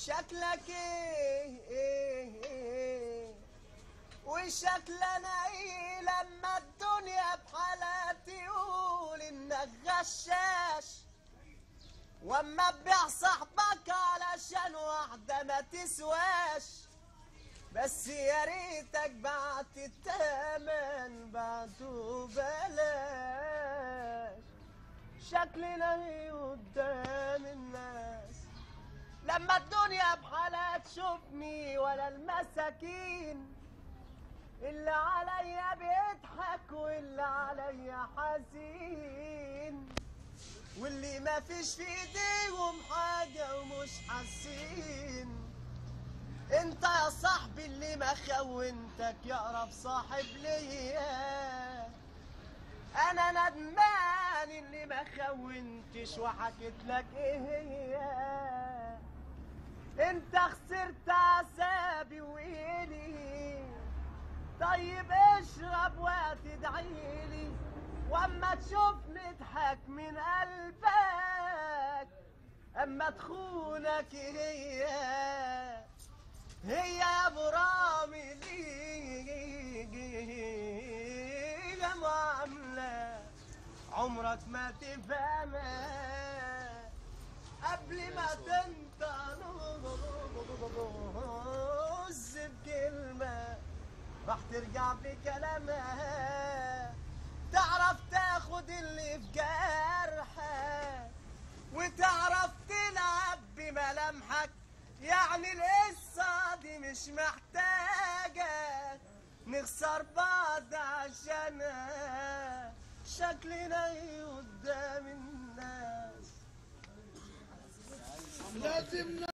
شكلك ايه وشكلنا ايه لما الدنيا بحالها تقول انك غشاش، واما تبيع صاحبك علشان واحدة ما تسواش. بس يا ريتك بعت التمن بعته بلاش. شكلنا ايه قدام الناس لما الدنيا بحالها تشوفني ولا المساكين، اللي عليا بيضحك واللي عليا حزين، واللي ما فيش في ايديهم حاجة ومش حاسين. انت يا صاحبي اللي ما خونتك يقرب صاحب ليا، انا ندمان اللي ما خونتش وحكيت لك ايه هي. انت خسرت عذابي وايلي، طيب اشرب وتدعيلي، واما تشوفني اضحك من قلبك، اما تخونك هي يا ابو رامي ليها معاملة عمرك ما تفهمها. قبل ما تنطنز بكلمة راح ترجع بكلامها، تعرف تاخد اللي في جرحك وتعرف تلعب بملامحك. يعني القصة دي مش محتاجة نخسر بعض عشانها. شكلنا ايه قدام الناس؟ لازم